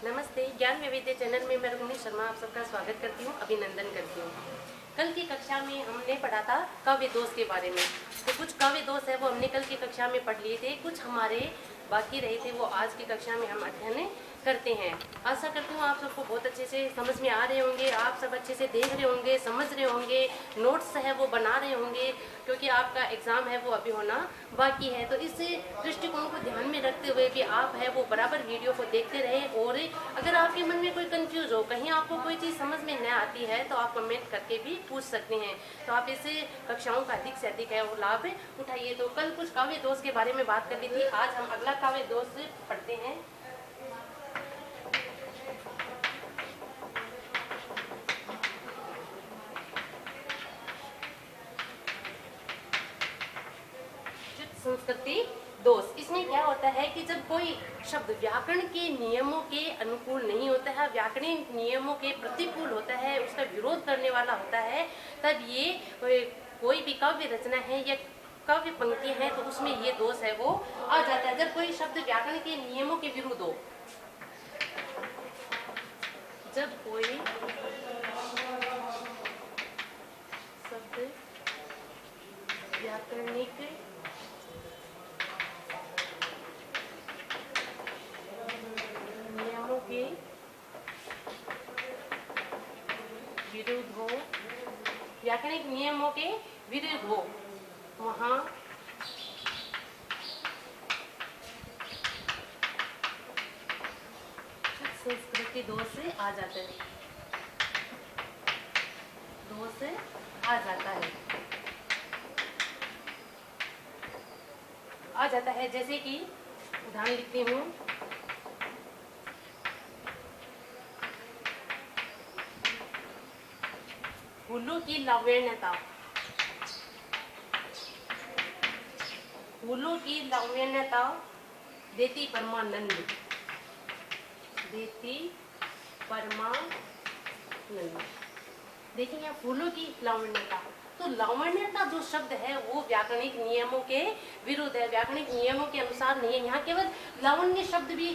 नमस्ते, ज्ञान वैविध्य चैनल में मैं रुक्मिणी शर्मा आप सबका स्वागत करती हूँ, अभिनंदन करती हूँ। कल की कक्षा में हमने पढ़ा था काव्य दोष के बारे में। तो कुछ काव्य दोष है वो हमने कल की कक्षा में पढ़ लिए थे, कुछ हमारे बाकी रहे थे वो आज की कक्षा में हम अध्ययन करते हैं। आशा करती हूँ आप सबको बहुत अच्छे से समझ में आ रहे होंगे, आप सब अच्छे से देख रहे होंगे, समझ रहे होंगे, नोट्स है वो बना रहे होंगे, क्योंकि आपका एग्ज़ाम है वो अभी होना बाकी है। तो इस दृष्टिकोण को ध्यान में रखते हुए कि आप है वो बराबर वीडियो को देखते रहें। और अगर आपके मन में कोई कंफ्यूज हो, कहीं आपको कोई चीज़ समझ में न आती है तो आप कमेंट करके भी पूछ सकते हैं। तो आप इस कक्षाओं का अधिक से अधिक है वो लाभ उठाइए। तो कल कुछ काव्य दोष के बारे में बात कर ली थी, आज हम अगला काव्य दोष पढ़ते हैं। संस्कृति दोष। इसमें क्या होता है कि जब कोई शब्द व्याकरण के नियमों के अनुकूल नहीं होता है, व्याकरणिक नियमों के प्रतिकूल होता है, उसका विरोध करने वाला होता है, तब ये कोई भी काव्य रचना है या काव्य पंक्ति है तो उसमें ये दोष है वो आ जाता है। जब कोई शब्द व्याकरण के नियमों के विरुद्ध हो, जब कोई शब्द व्याकरणिक के विरुद्ध हो, व्याकरणिक नियमों के विरुद्ध हो, वहां संस्कृति दोष आ जाता है, दोष आ जाता है, आ जाता है। जैसे कि उदाहरण लिखती हूँ, फूलों की लावण्यता, फूलों की लावण्यता देती परमानंद, देती परमानंद। देखिए यहाँ फूलों की लावण्यता, तो लावण्यता जो शब्द है वो व्याकरणिक नियमों के विरुद्ध है, व्याकरणिक नियमों के अनुसार नहीं है। यहाँ केवल लावण्य शब्द भी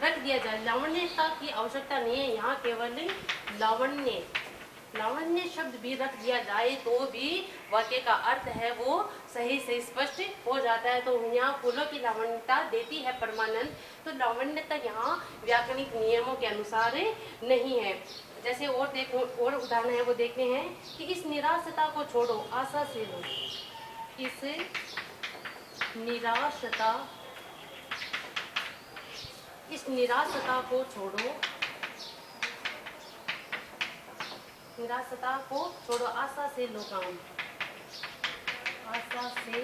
रख दिया जाए, लावण्यता की आवश्यकता नहीं है, यहाँ केवल लावण्य शब्द भी रख दिया जाए तो भी वाक्य का अर्थ है वो सही से स्पष्ट हो जाता है। तो यहाँ फूलों की लावण्यता देती है परमानंद, तो लावण्यता यहाँ व्याकरणिक नियमों के अनुसार नहीं है। जैसे और देखो, और उदाहरण है वो देखते हैं कि इस निराशता को छोड़ो आशा से लो, इस निराशता को छोड़ो, निराशता को छोड़ो आशा से लो काम, आशा से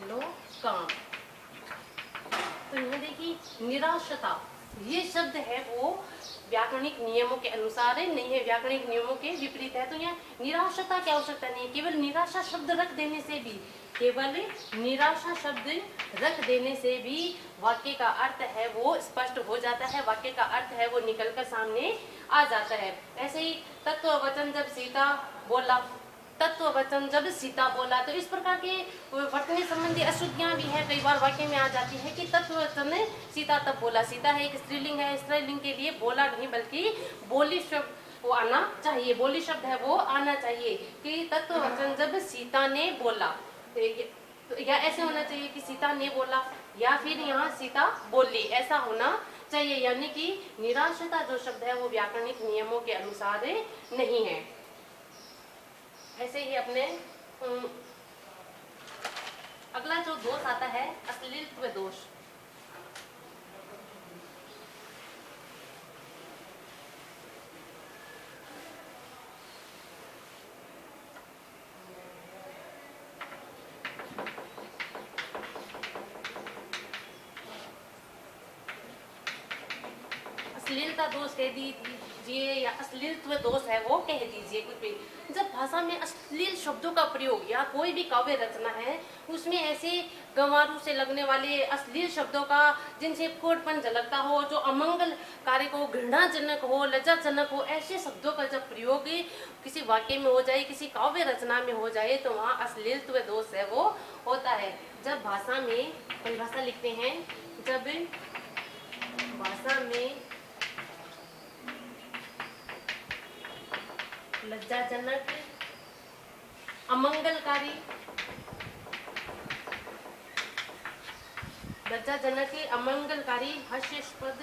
लो काम। तो यहाँ देखिए निराशता ये शब्द है वो व्याकरणिक नियमों के अनुसार नहीं है, व्याकरणिक नियमों के विपरीत है। तो यहाँ निराशता की आवश्यकता नहीं है, केवल निराशा शब्द रख देने से भी, केवल निराशा शब्द रख देने से भी वाक्य का अर्थ है वो स्पष्ट हो जाता है, वाक्य का अर्थ है वो निकलकर सामने आ जाता है। ऐसे ही तत्ववचन जब सीता बोला, तत्ववचन जब सीता बोला, तो इस प्रकार के वर्तनी संबंधी अशुद्धियां भी है, कई बार वाक्य में आ जाती है कि तत्ववचन सीता तब बोला। सीता है एक स्त्रीलिंग है, स्त्रीलिंग के लिए बोला नहीं बल्कि बोली शब्द वो आना चाहिए, बोली शब्द है वो आना चाहिए कि तत्ववचन जब सीता ने बोला, तो या ऐसे होना चाहिए कि सीता ने बोला या फिर यहाँ सीता बोली, ऐसा होना चाहिए। यानी कि निराशता जो शब्द है वो व्याकरणिक नियमों के अनुसार नहीं है। ऐसे ही अपने अगला जो दोष आता है अश्लीलत्व दोष। अश्लीलता दोष कह दीजिए या अश्लीलत्व दोष है वो कह दीजिए, कुछ भी। जब भाषा में अश्लील शब्दों का प्रयोग या कोई भी काव्य रचना है उसमें ऐसे गंवारू से लगने वाले अश्लील शब्दों का, जिनसे कोटपन झलकता हो, जो अमंगलकारी हो, घृणाजनक हो, लज्जाजनक हो, ऐसे शब्दों का जब प्रयोग किसी वाक्य में हो जाए, किसी काव्य रचना में हो जाए तो वहाँ अश्लीलत्व दोष है वो होता है। जब भाषा में परिभाषा लिखते हैं, जब भाषा लज्जाजनक, अमंगलकारी, लज्जाजनक, अमंगलकारी, हास्यास्पद,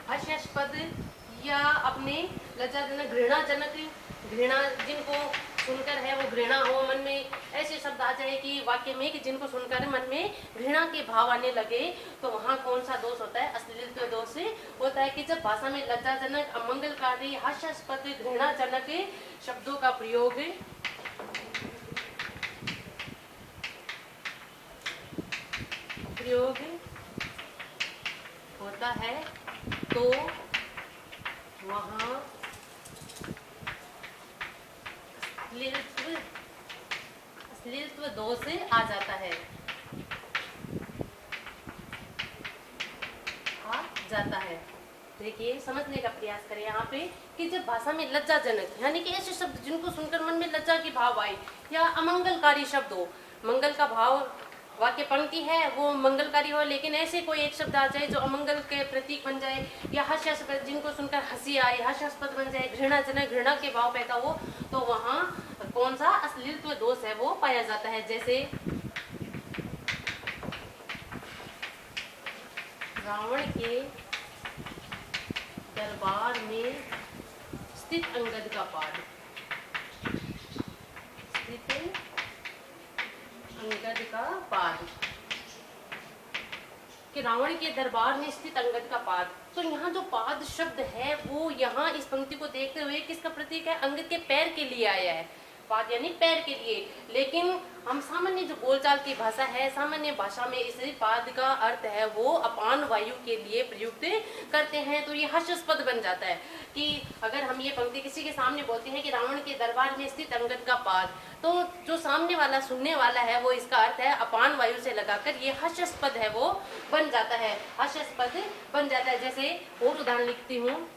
हास्यास्पद या अपने लज्जाजनक, घृणाजनक, घृणा जिनको सुनकर है वो घृणा हो, मन में ऐसे शब्द आ जाए कि वाक्य में कि जिनको सुनकर मन में घृणा के भाव आने लगे, तो वहाँ कौन सा दोष होता है? अश्लीलत्व दोष होता है कि जब भाषा में लज्जाजनक, अमंगलकारी, हास्यास्पद, घृणाजनक शब्दों का प्रयोग होता है तो वहाँ अश्लीलत्व दोष आ जाता है, देखिए समझने का प्रयास करें यहाँ पे कि जब भाषा में लज्जाजनक यानी कि ऐसे शब्द जिनको सुनकर मन में लज्जा की भाव आए या अमंगलकारी शब्द हो, मंगल का भाव वाक्य पंक्ति है वो मंगलकारी हो, लेकिन ऐसे कोई एक शब्द आ जाए जो अमंगल के प्रतीक बन जाए, या हास्यास्पद जिनको सुनकर हंसी आए, हास्यास्पद बन जाए, घृणाजनक घृणा के भाव पैदा हो, तो वहाँ कौन सा अश्लीलत्व दोष है वो पाया जाता है। जैसे रावण के दरबार में स्थित अंगद का पाद, स्थित अंगद का पाद, कि रावण के दरबार में स्थित अंगद का पाद। तो यहाँ जो पाद शब्द है वो यहाँ इस पंक्ति को देखते हुए किसका प्रतीक है? अंगद के पैर के लिए आया है, पाद यानी पैर के लिए। लेकिन हम सामान्य जो बोलचाल की भाषा है, सामान्य भाषा में इस पाद का अर्थ है वो अपान वायु के लिए प्रयुक्त करते हैं, तो ये हास्यास्पद बन जाता है कि अगर हम ये पंक्ति किसी के सामने बोलते हैं कि रावण के दरबार में स्थित अंगद का पाद, तो जो सामने वाला सुनने वाला है वो इसका अर्थ है अपान वायु से लगाकर ये हास्यास्पद है वो बन जाता है, हास्यास्पद बन जाता है। जैसे और उदाहरण लिखती हूँ,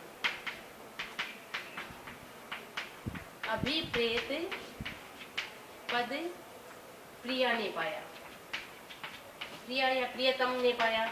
अभिप्रेत पद प्रिया ने पाया, प्रिया या प्रियतम ने पाया।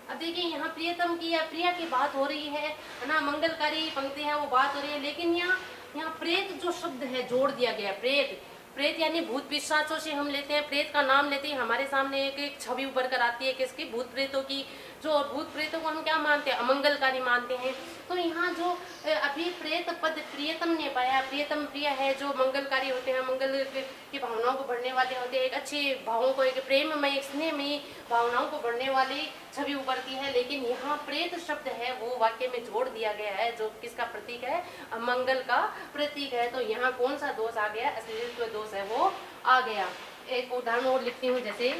अब देखिए यहाँ प्रियतम की या प्रिया की बात हो रही है ना, मंगलकारी पंक्ति है वो बात हो रही है, लेकिन यहाँ प्रेत जो शब्द है जोड़ दिया गया। प्रेत, प्रेत यानी भूत पिशाचों से हम लेते हैं, प्रेत का नाम लेते हैं, हमारे सामने एक छवि उभर कर आती है किसकी? भूत प्रेतों की। जो भूत प्रेतों को हम क्या मानते हैं? अमंगलकारी मानते हैं। तो यहाँ जो अभी प्रेत पद प्रियतम ने पाया, प्रियतम प्रिय है जो मंगलकारी होते हैं, मंगल की भावनाओं को बढ़ने वाले होते हैं, एक अच्छे भावों को, एक प्रेम में, एक स्नेह में भावनाओं को बढ़ने वाली छवि उभरती है। लेकिन यहाँ प्रेत शब्द है वो वाक्य में जोड़ दिया गया है जो किसका प्रतीक है? अमंगल का प्रतीक है। तो यहाँ कौन सा दोष आ गया? अश्लीलत्व दोष है वो आ गया। एक उदाहरण और लिखती हूँ, जैसे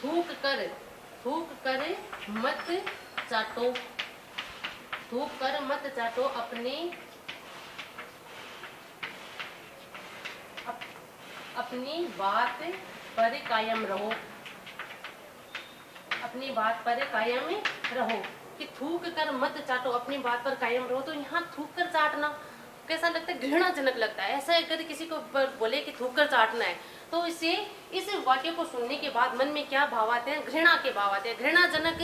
थूक कर मत चाटो, थूक कर मत चाटो, अपनी बात पर कायम रहो, अपनी बात पर कायम रहो। कि थूक कर मत चाटो, अपनी बात पर कायम रहो, तो यहाँ थूक कर चाटना कैसा लगता है? घृणाजनक लगता है। ऐसा अगर किसी को बोले कि थूक कर चाटना है, तो इसे इस वाक्य को सुनने के बाद मन में क्या भाव आते हैं? घृणा के भाव आते हैं, घृणाजनक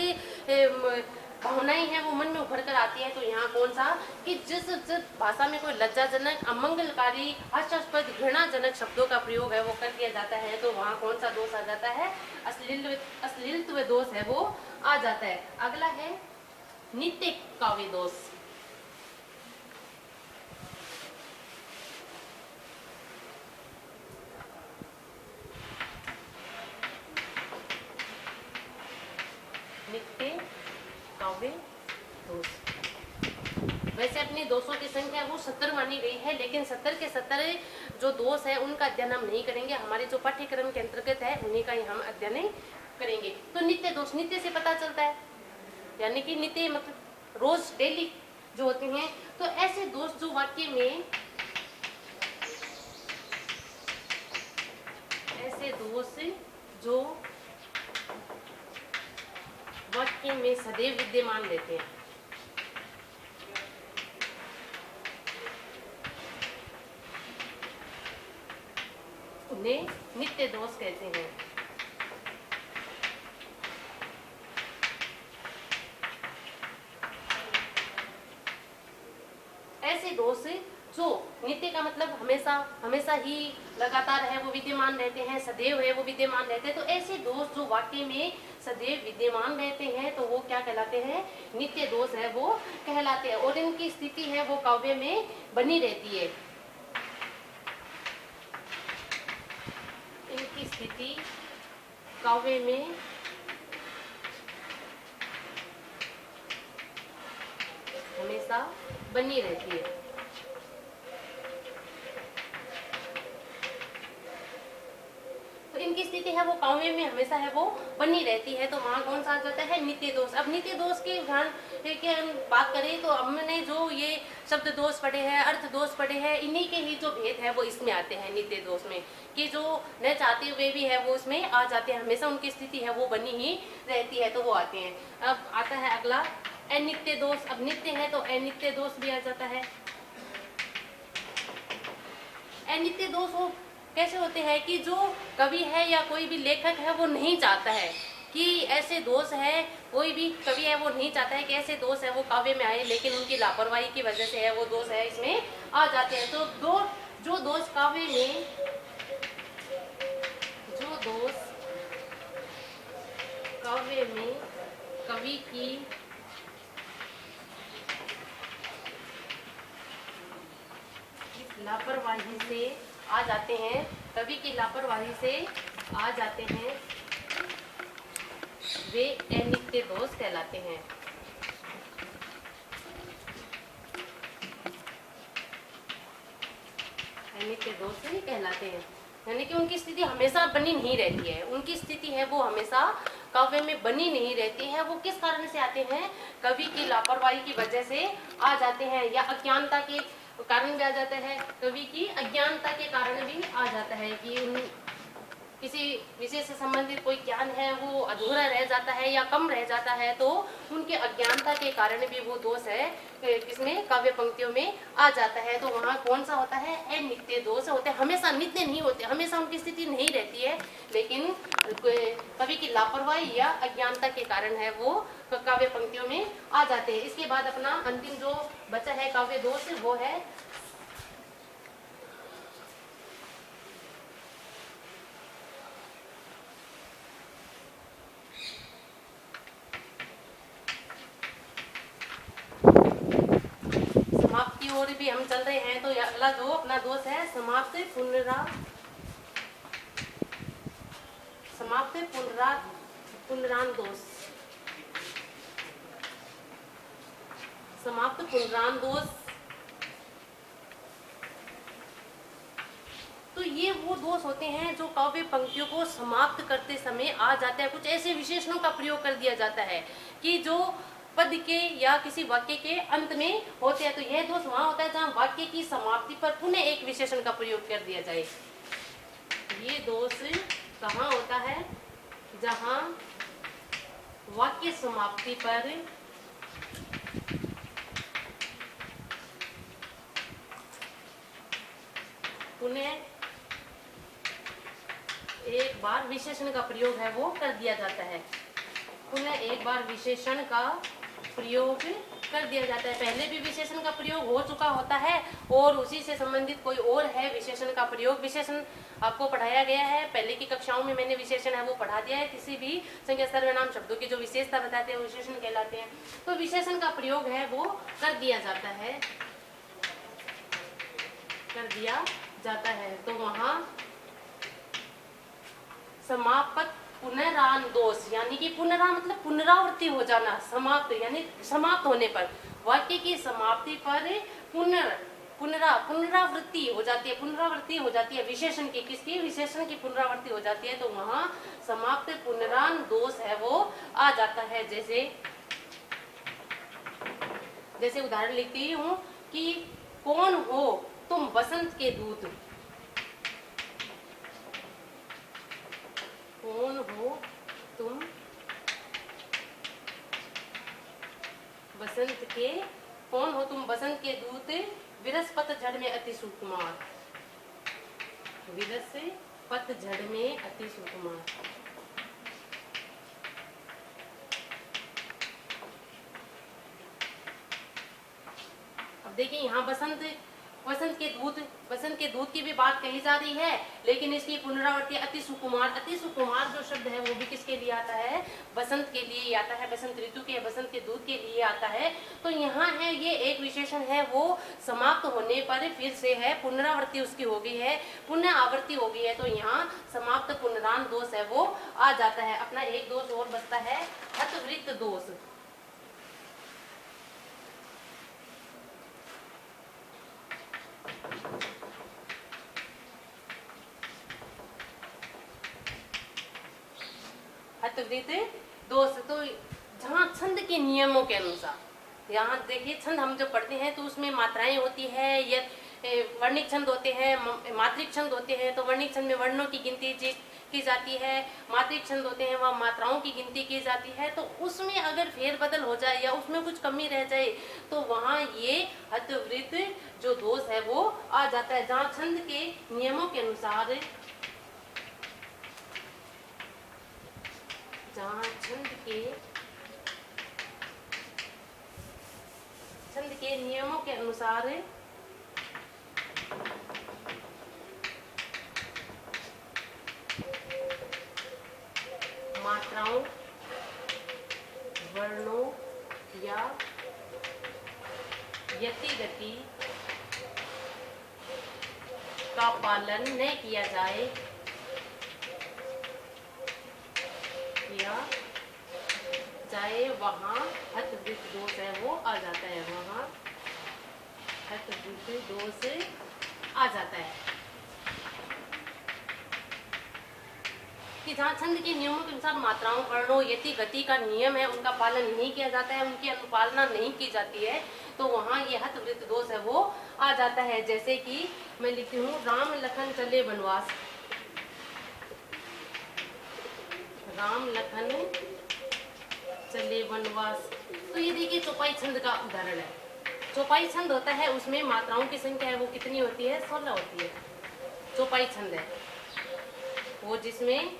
भावनाएं हैं वो मन में उभर कर आती है। तो यहाँ कौन सा कि जिस भाषा में कोई लज्जाजनक, अमंगलकारी, हास्यास्पद, घृणाजनक शब्दों का प्रयोग है वो कर दिया जाता है, तो वहाँ कौन सा दोष आ जाता है? अश्लीलत्व दोष है वो आ जाता है। अगला है नित्य काव्य दोष। नित्य काव्य दोष, वैसे अपने दोषों की संख्या वो 70 मानी गई है, लेकिन 70 के 70 जो दोष है उनका अध्ययन हम नहीं करेंगे, हमारे जो पाठ्यक्रम के अंतर्गत है उन्हीं का ही हम अध्ययन करेंगे। तो नित्य दोष, नित्य से पता चलता है, यानी कि नित्य मतलब रोज डेली जो होते हैं। तो ऐसे दोष जो वाक्य में, ऐसे दोष जो वाक्य में सदैव विद्यमान रहते हैं, उन्हें नित्य दोष कहते हैं। का मतलब हमेशा, हमेशा ही, लगातार है, वो विद्यमान रहते हैं, सदैव है वो विद्यमान रहते हैं। तो ऐसे दोष जो वाक्य में सदैव विद्यमान रहते हैं तो वो क्या कहलाते हैं, नित्य दोष है वो कहलाते हैं। और इनकी स्थिति है वो काव्य में बनी रहती है। इनकी स्थिति काव्य में हमेशा बनी रहती है। तो इनकी स्थिति है वो काव्य में हमेशा है वो बनी रहती है। तो वहाँ कौन सा आ जाता है, नित्य दोष। अब नित्य दोष के ध्यान की हम बात करें तो हमने जो ये शब्द दोष पढ़े हैं, अर्थ दोष पढ़े हैं, इन्हीं के ही जो भेद है वो इसमें आते हैं नित्य दोष में, कि जो न चाहते हुए भी है वो उसमें आ जाते हैं, हमेशा उनकी स्थिति है वो बनी ही रहती है, तो वो आते हैं। अब आता है अगला अनित्य दोष। अब नित्य है तो अनित्य दोष भी आ जाता है। अनित्य दोष वो कैसे होते हैं कि जो कवि है या कोई भी लेखक है वो नहीं चाहता है कि ऐसे दोष है, कोई भी कवि है वो नहीं चाहता है कि ऐसे दोष है वो काव्य में आए, लेकिन उनकी लापरवाही की वजह से है वो दोष है इसमें आ जाते हैं। तो जो दोष काव्य में, जो दोष काव्य में कवि की लापरवाही से आ जाते हैं, कवि की लापरवाही से आ जाते हैं, वे अनित्य दोष कहलाते हैं। अनित्य दोष नहीं कहलाते हैं, यानी कि उनकी स्थिति हमेशा बनी नहीं रहती है। उनकी स्थिति है वो हमेशा काव्य में बनी नहीं रहती है। वो किस कारण से आते हैं, कवि की लापरवाही की वजह से आ जाते हैं, या अज्ञानता के कारण भी आ जाता है, कवि की अज्ञानता के कारण भी आ जाता है कि किसी विषय से संबंधित कोई ज्ञान है वो अधूरा रह जाता है या कम रह जाता है, तो उनके अज्ञानता के कारण भी वो दोष है किसमें, काव्य पंक्तियों में आ जाता है। तो वहाँ कौन सा होता है, अनित्य दोष होते हैं। हमेशा नित्य नहीं होते, हमेशा उनकी स्थिति नहीं रहती है, लेकिन कवि की लापरवाही या अज्ञानता के कारण है वो काव्य पंक्तियों में आ जाते हैं। इसके बाद अपना अंतिम जो बचा है काव्य दोष वो है समाप्ति ओर भी हम चल रहे हैं। तो अगला जो अपना दोष है समाप्त पुनरान दोष। समाप्त पुनरान दोष, तो ये वो दोष होते हैं जो काव्य पंक्तियों को समाप्त करते समय आ जाते हैं। कुछ ऐसे विशेषणों का प्रयोग कर दिया जाता है कि जो पद के या किसी वाक्य के अंत में होते हैं। तो यह दोष वहां होता है जहां वाक्य की समाप्ति पर पुनः एक विशेषण का प्रयोग कर दिया जाए। ये दोष कहाँ होता है, जहां वाक्य समाप्ति पर पुनः एक बार विशेषण का प्रयोग है वो कर दिया जाता है। पुनः एक बार विशेषण का प्रयोग कर दिया जाता है। पहले भी विशेषण का प्रयोग हो चुका होता है और उसी से संबंधित कोई और है विशेषण का प्रयोग। विशेषण आपको पढ़ाया गया है, पहले की कक्षाओं में मैंने विशेषण है वो पढ़ा दिया है। किसी भी संज्ञा सर्वनाम शब्दों की जो विशेषता बताते हैं विशेषण कहलाते हैं। तो विशेषण का प्रयोग है वो कर दिया जाता है, कर दिया जाता है। तो वहां समापत पुनरान दोष, यानी कि पुनरा मतलब पुनरावृत्ति हो जाना, समाप्त यानी समाप्त होने पर, वाक्य की समाप्ति पर पुनरावृत्ति हो जाती है, पुनरावृत्ति हो जाती है विशेषण की, किसकी, विशेषण की पुनरावृत्ति हो जाती है। तो वहां समाप्त पुनरान दोष है वो आ जाता है। जैसे उदाहरण लिखती हूँ कि कौन हो तुम बसंत के दूत, कौन हो तुम बसंत के, कौन हो तुम बसंत के दूत, विरस पतझड़ में अति सुकुमार, विरस पतझड़ में अति सुकुमार। अब देखिए यहाँ बसंत वसंत के दूत की भी बात कही जा रही है, लेकिन इसकी पुनरावृत्ति अति सुकुमार जो शब्द है वो भी किसके लिए आता है? बसंत के लिए आता है, बसंत ऋतु के, बसंत के दूत के लिए आता है। तो यहाँ है ये एक विशेषण है, वो समाप्त होने पर फिर से है, पुनरावृत्ति उसकी हो गई है, पुनः आवृत्ति हो गई है, तो यहाँ समाप्त पुनरान दोष है वो आ जाता है। अपना एक दोष और बचता है, हतवृत्त दोष। हतवृत्त दोष, तो जहाँ छंद के नियमों के अनुसार, यहाँ देखिए छंद हम जब पढ़ते हैं तो उसमें मात्राएं होती है, या वर्णिक छंद होते हैं, मात्रिक छंद होते हैं। तो वर्णिक छंद में वर्णों की गिनती की जाती है, मात्रिक छंद होते हैं वह मात्राओं की गिनती की जाती है। तो उसमें अगर फेरबदल हो जाए या उसमें कुछ कमी रह जाए तो वहाँ ये हतवृत्त जो दोष है वो आ जाता है। जहाँ छंद के नियमों के अनुसार, जहाँ छंद के नियमों के अनुसार मात्राओं, वर्णों या यतिगति का पालन न किया जाए वहाँ हतवृत्त दोष है वो आ जाता है, वहाँ हतवृत्त दोष आ जाता है। कि जहाँ छंद के नियमों के अनुसार मात्राओं, वर्णों, यति, गति का नियम है उनका पालन नहीं किया जाता है, उनकी अनुपालना नहीं की जाती है, तो वहाँ ये हतवृत्त दोष है वो आ जाता है। जैसे कि मैं लिखती हूँ, राम लखन चले वनवास, राम लखन चले वनवास। तो ये देखिए चौपाई छंद का उदाहरण है। चौपाई छंद होता है, उसमें मात्राओं की संख्या है वो कितनी होती है? 16 होती है। चौपाई छंद है वो जिसमें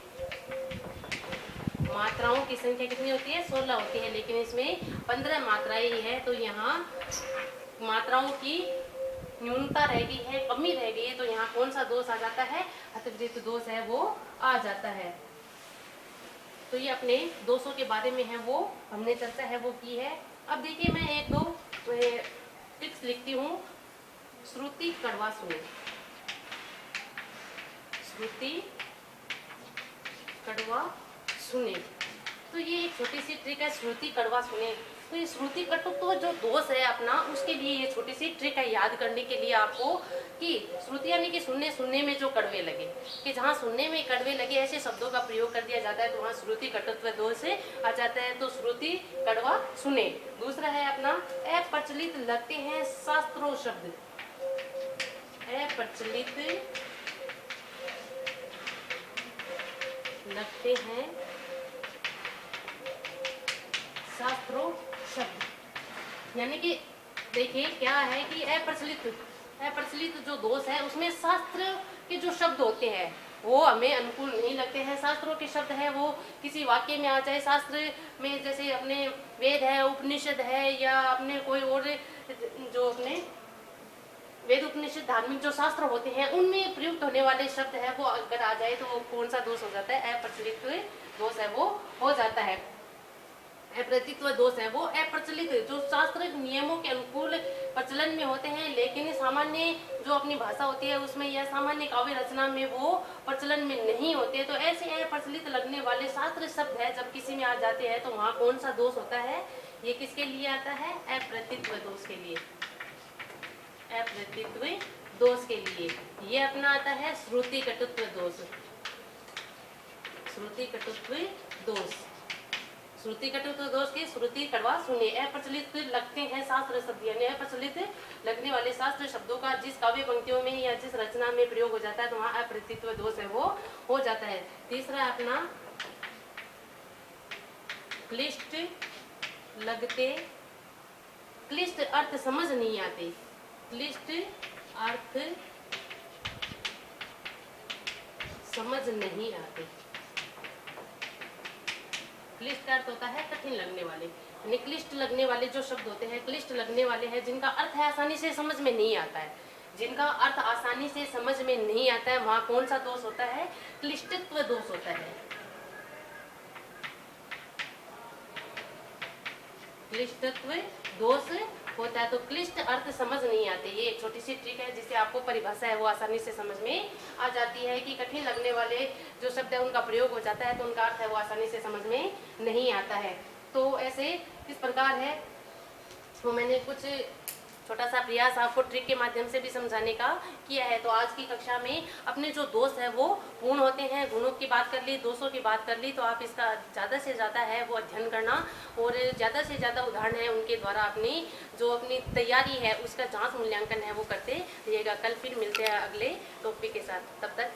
मात्राओं की संख्या कितनी होती है? 16 होती है, लेकिन इसमें 15 मात्राएं ही है। तो यहाँ मात्राओं की न्यूनता रह गई है, कमी रह गई है, तो यहाँ कौन सा दोष आ जाता है? हतवृत्त दोष है वो आ जाता है। तो ये अपने दोषों के बारे में है वो हमने चर्चा है वो की है। अब देखिए मैं एक दो टिप्स लिखती हूँ। श्रुति कड़वा सुने, श्रुति कड़वा सुने, तो ये एक छोटी सी ट्रिक है, श्रुति कड़वा सुने। तो ये श्रुति कटुत्व जो दोष है अपना, उसके लिए ये छोटी सी ट्रिक है याद करने के लिए आपको, कि श्रुति यानी कि सुनने में जो कड़वे लगे, कि जहाँ सुनने में कड़वे लगे ऐसे शब्दों का प्रयोग कर दिया जाता है तो वहाँ श्रुति कटुत्व दोष आ जाता है। तो श्रुति कड़वा सुने। दूसरा है अपना, अप्रचलित लगते हैं शास्त्रों शब्द, अप्रचलित लगते हैं शास्त्रों शब्द। यानी कि देखिए क्या है कि अप्रचलित जो दोष है उसमें शास्त्र के जो शब्द होते हैं वो हमें अनुकूल नहीं लगते हैं। शास्त्रों के शब्द है वो किसी वाक्य में आ जाए, शास्त्र में जैसे अपने वेद है, उपनिषद है, या अपने कोई और जो अपने वेद उपनिषद धार्मिक जो शास्त्र होते हैं उनमें प्रयुक्त होने वाले शब्द है वो अगर आ जाए तो वो कौन सा दोष हो जाता है? अप्रचलित दोष है वो हो जाता है। अप्रतित्व दोष है वो अप्रचलित, जो शास्त्र नियमों के अनुकूल प्रचलन में होते हैं लेकिन सामान्य जो अपनी भाषा होती है उसमें या सामान्य काव्य रचना में वो प्रचलन में नहीं होते। तो ऐसे अप्रचलित लगने वाले शास्त्र शब्द है जब किसी में आ जाते हैं तो वहाँ कौन सा दोष होता है? ये किसके लिए आता है? अप्रतित्व दोष के लिए, अप्रतित्व दोष के लिए। ये अपना आता है श्रुति कटुत्व दोष, श्रुति कटुत्व दोष। श्रुति कटुत्व दोष की श्रुति कड़वा सुने। अप्रचलित लगते हैं शास्त्र शब्द, यानी अप्रचलित लगने वाले शास्त्र शब्दों का जिस काव्य पंक्तियों में या जिस रचना में प्रयोग हो जाता है तो वहाँ अप्रतित्व दोष है वो हो जाता है। तीसरा अपना, क्लिष्ट लगते, क्लिष्ट अर्थ समझ नहीं आते, क्लिष्ट अर्थ समझ नहीं आते। क्लिष्ट अर्थ होता है कठिन लगने वाले, यानी क्लिष्ट लगने वाले जो शब्द होते हैं, क्लिष्ट लगने वाले हैं जिनका अर्थ है आसानी से समझ में नहीं आता है, जिनका अर्थ आसानी से समझ में नहीं आता है, वहाँ कौन सा दोष होता है? क्लिष्टत्व दोष होता है। क्लिष्टत्व दोष होता है। तो क्लिष्ट अर्थ समझ नहीं आते। ये एक छोटी सी ट्रिक है जिससे आपको परिभाषा है वो आसानी से समझ में आ जाती है कि कठिन लगने वाले जो शब्द है उनका प्रयोग हो जाता है तो उनका अर्थ है वो आसानी से समझ में नहीं आता है। तो ऐसे किस प्रकार है, तो मैंने कुछ छोटा सा प्रयास आपको ट्रिक के माध्यम से भी समझाने का किया है। तो आज की कक्षा में अपने जो दोष है वो पूर्ण होते हैं, गुणों की बात कर ली, दोषों की बात कर ली, तो आप इसका ज़्यादा से ज़्यादा है वो अध्ययन करना और ज़्यादा से ज़्यादा उदाहरण है उनके द्वारा अपनी जो अपनी तैयारी है उसका जांच मूल्यांकन है वो करते रहिएगा। कल फिर मिलते हैं अगले टॉपिक के साथ, तब तक